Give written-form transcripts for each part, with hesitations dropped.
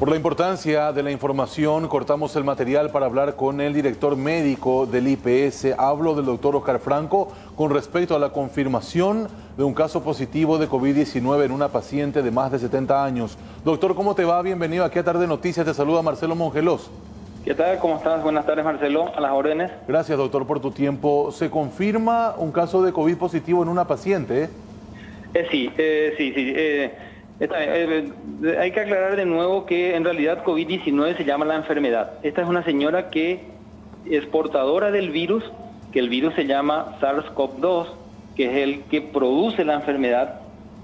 Por la importancia de la información, cortamos el material para hablar con el director médico del IPS. Hablo del doctor Oscar Franco con respecto a la confirmación de un caso positivo de COVID-19 en una paciente de más de 70 años. Doctor, ¿cómo te va? Bienvenido aquí a Tarde Noticias. Te saluda Marcelo Mongelos. ¿Qué tal? ¿Cómo estás? Buenas tardes, Marcelo. A las órdenes. Gracias, doctor, por tu tiempo. ¿Se confirma un caso de COVID positivo en una paciente? Sí. Hay que aclarar de nuevo que en realidad COVID-19 se llama la enfermedad. Esta es una señora que es portadora del virus, que el virus se llama SARS-CoV-2, que es el que produce la enfermedad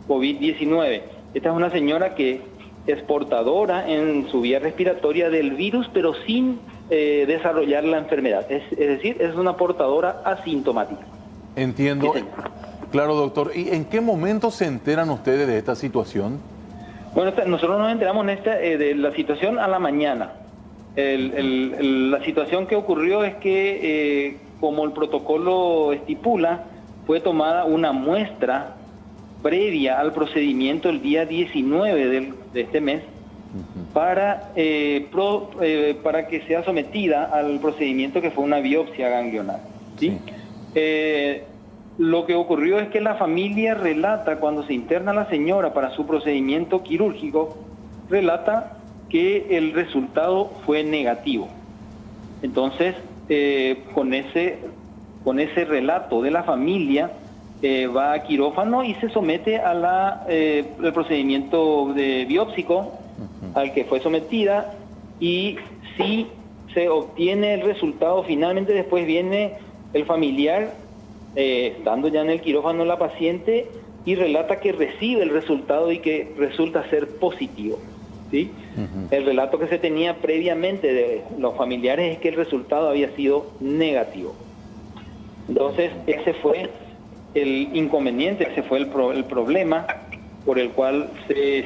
COVID-19. Esta es una señora que es portadora en su vía respiratoria del virus, pero sin desarrollar la enfermedad. Es decir, es una portadora asintomática. Entiendo. Claro, doctor. ¿Y en qué momento se enteran ustedes de esta situación? Bueno, nosotros nos enteramos de la situación a la mañana. La situación que ocurrió es que, como el protocolo estipula, fue tomada una muestra previa al procedimiento el día 19 de este mes para que sea sometida al procedimiento que fue una biopsia ganglionar. ¿Sí? Lo que ocurrió es que la familia relata, cuando se interna la señora para su procedimiento quirúrgico, relata que el resultado fue negativo. Entonces, con ese relato de la familia, va a quirófano y se somete a el procedimiento biópsico al que fue sometida, y si se obtiene el resultado, finalmente después viene el familiar, estando ya en el quirófano la paciente, y relata que recibe el resultado y que resulta ser positivo. ¿Sí? El relato que se tenía previamente de los familiares es que el resultado había sido negativo. Entonces, ese fue el inconveniente, ese fue el problema por el cual,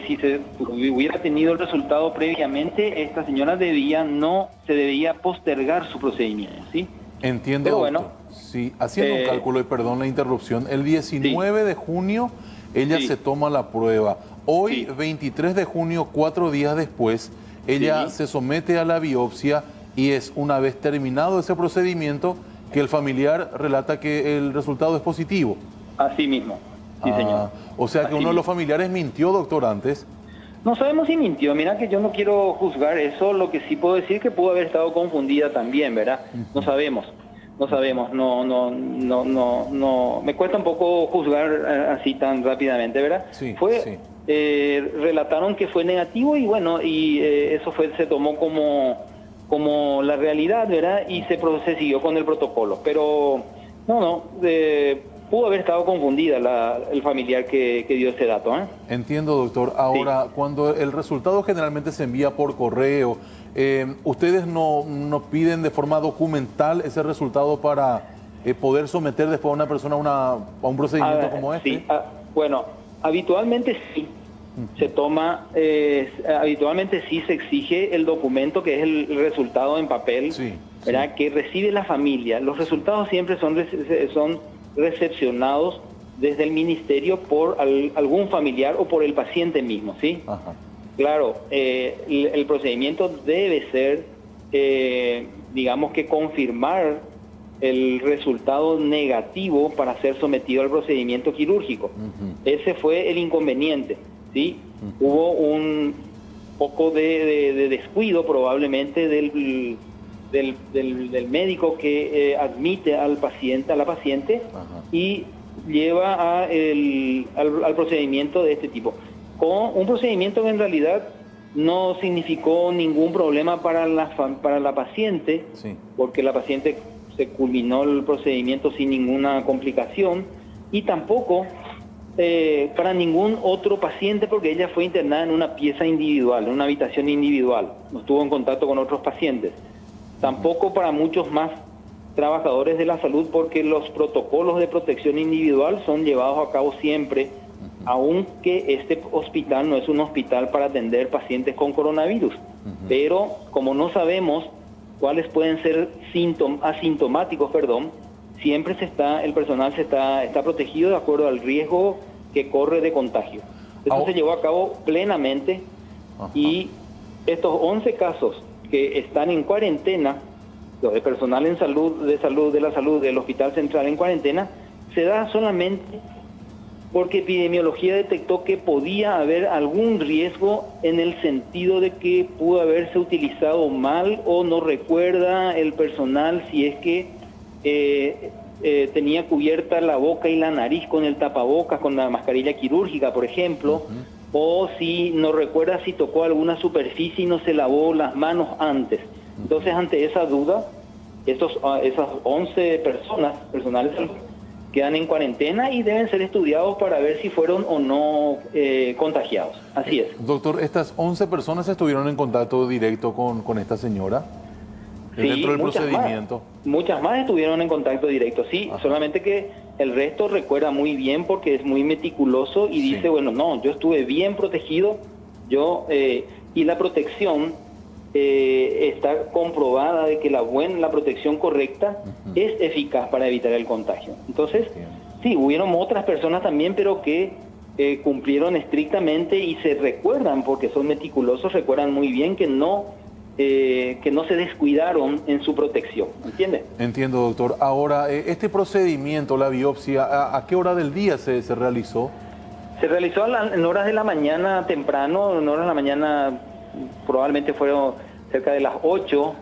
si se hubiera tenido el resultado previamente, esta señora se debía postergar su procedimiento. ¿Sí? Entiendo. Pero bueno, sí, haciendo un cálculo, y perdón la interrupción, el 19 de junio ella se toma la prueba. Hoy, 23 de junio, 4 días después, ella se somete a la biopsia, y es una vez terminado ese procedimiento que el familiar relata que el resultado es positivo. Así mismo, sí, señor. O sea que uno de los familiares mintió, doctor, antes. No sabemos si mintió. Mira que yo no quiero juzgar eso. Lo que sí puedo decir es que pudo haber estado confundida también, ¿verdad? No sabemos. No. Me cuesta un poco juzgar así tan rápidamente, ¿verdad? Relataron que fue negativo, y bueno, eso se tomó como la realidad, ¿verdad? Y se siguió con el protocolo. Pero pudo haber estado confundida el familiar que dio ese dato, ¿eh? Entiendo, doctor. Ahora, cuando el resultado generalmente se envía por correo, ¿ustedes no piden de forma documental ese resultado para poder someter después a una persona a un procedimiento como este? Sí, bueno, habitualmente sí. Se toma, habitualmente sí se exige el documento, que es el resultado en papel, ¿verdad? Que recibe la familia. Los resultados siempre son recepcionados desde el ministerio por algún familiar o por el paciente mismo, ¿sí? Claro, el procedimiento debe ser, digamos que confirmar el resultado negativo para ser sometido al procedimiento quirúrgico. Ese fue el inconveniente, ¿sí? Hubo un poco de descuido probablemente del médico que admite al paciente, a la paciente, y lleva al procedimiento de este tipo. Con un procedimiento que en realidad no significó ningún problema para la paciente, porque la paciente se culminó el procedimiento sin ninguna complicación, y tampoco para ningún otro paciente, porque ella fue internada en una pieza individual, en una habitación individual, no estuvo en contacto con otros pacientes. Tampoco para muchos más trabajadores de la salud, porque los protocolos de protección individual son llevados a cabo siempre, aunque este hospital no es un hospital para atender pacientes con coronavirus. Pero como no sabemos cuáles pueden ser asintomáticos, siempre el personal está protegido de acuerdo al riesgo que corre de contagio. Eso se llevó a cabo plenamente, y estos 11 casos que están en cuarentena, los de personal en salud, de la salud del Hospital Central en cuarentena, se da solamente porque epidemiología detectó que podía haber algún riesgo en el sentido de que pudo haberse utilizado mal o no recuerda el personal si es que tenía cubierta la boca y la nariz con el tapabocas, con la mascarilla quirúrgica, por ejemplo, o si no recuerda si tocó alguna superficie y no se lavó las manos antes. Entonces, ante esa duda, esas 11 personas, personales de salud, quedan en cuarentena y deben ser estudiados para ver si fueron o no contagiados. Así es. Doctor, ¿estas 11 personas estuvieron en contacto directo con esta señora? Sí, dentro del procedimiento. Muchas más estuvieron en contacto directo, sí. Ajá. Solamente que el resto recuerda muy bien porque es muy meticuloso y dice, bueno, no, yo estuve bien protegido, y la protección está comprobada de que la protección correcta es eficaz para evitar el contagio. Entonces, sí, hubieron otras personas también, pero que cumplieron estrictamente y se recuerdan, porque son meticulosos, recuerdan muy bien que no se descuidaron en su protección, ¿entiende? Entiendo, doctor. Ahora, este procedimiento, la biopsia, ¿a qué hora del día se realizó? Se realizó en horas de la mañana temprano, en horas de la mañana probablemente fueron cerca de las 8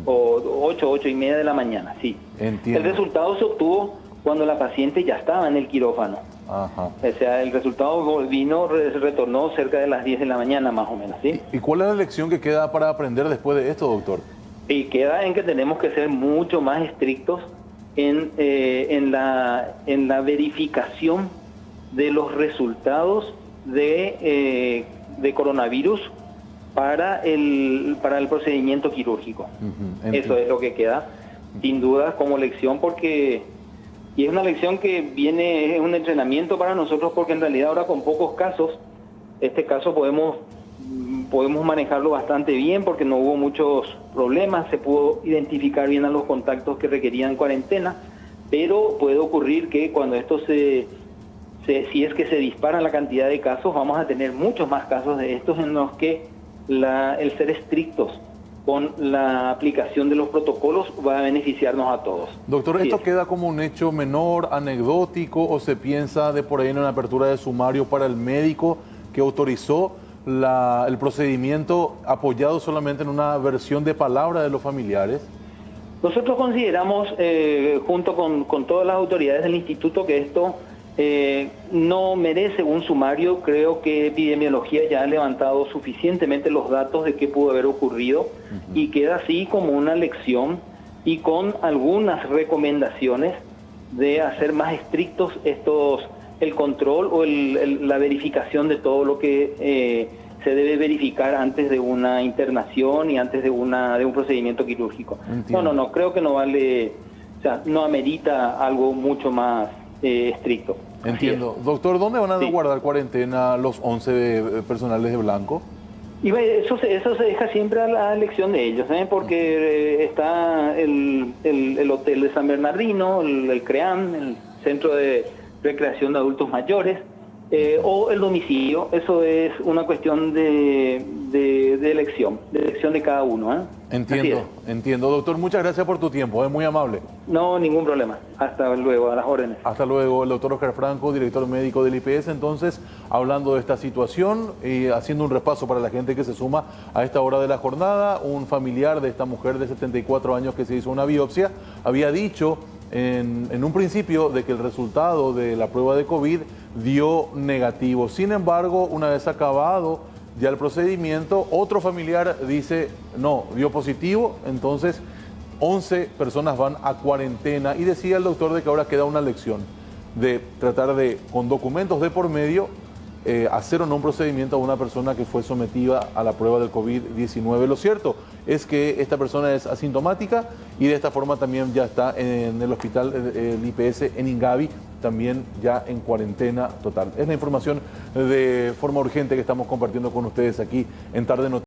o 8 y media de la mañana, sí. Entiendo. El resultado se obtuvo cuando la paciente ya estaba en el quirófano. Ajá. O sea, el resultado retornó cerca de las 10 de la mañana más o menos, ¿sí? ¿Y cuál es la lección que queda para aprender después de esto, doctor? Y queda en que tenemos que ser mucho más estrictos en la verificación de los resultados de coronavirus para el procedimiento quirúrgico. Eso es lo que queda, sin duda, como lección, y es una lección que es un entrenamiento para nosotros, porque en realidad ahora con pocos casos, este caso podemos manejarlo bastante bien porque no hubo muchos problemas, se pudo identificar bien a los contactos que requerían cuarentena, pero puede ocurrir que cuando esto si es que se dispara la cantidad de casos, vamos a tener muchos más casos de estos en los que el ser estrictos con la aplicación de los protocolos va a beneficiarnos a todos. Doctor, ¿esto queda como un hecho menor, anecdótico, o se piensa de por ahí en una apertura de sumario para el médico que autorizó el procedimiento apoyado solamente en una versión de palabra de los familiares? Nosotros consideramos, junto con todas las autoridades del instituto, que esto no merece un sumario. Creo que epidemiología ya ha levantado suficientemente los datos de qué pudo haber ocurrido y queda así como una lección y con algunas recomendaciones de hacer más estrictos el control o la verificación de todo lo que se debe verificar antes de una internación y antes de un procedimiento quirúrgico. Entiendo. No, creo que no vale, o sea, no amerita algo mucho más estricto. Entiendo. Doctor, ¿dónde van a guardar cuarentena los 11 personales de blanco? Y eso se deja siempre a la elección de ellos, porque está el hotel de San Bernardino, el CREAM, el Centro de Recreación de Adultos Mayores, o el domicilio. Eso es una cuestión de elección de cada uno. Entiendo. Doctor, muchas gracias por tu tiempo, es muy amable. No, ningún problema. Hasta luego, a las órdenes. Hasta luego, el doctor Oscar Franco, director médico del IPS, entonces, hablando de esta situación y haciendo un repaso para la gente que se suma a esta hora de la jornada. Un familiar de esta mujer de 74 años que se hizo una biopsia había dicho en un principio de que el resultado de la prueba de COVID dio negativo. Sin embargo, una vez acabado ya el procedimiento, otro familiar dice, no, dio positivo, entonces 11 personas van a cuarentena. Y decía el doctor de que ahora queda una lección de tratar de, con documentos de por medio, hacer o no un procedimiento a una persona que fue sometida a la prueba del COVID-19. Lo cierto es que esta persona es asintomática y de esta forma también ya está en el hospital, el IPS en Ingavi, también ya en cuarentena total. Es la información de forma urgente que estamos compartiendo con ustedes aquí en Tarde Noticias.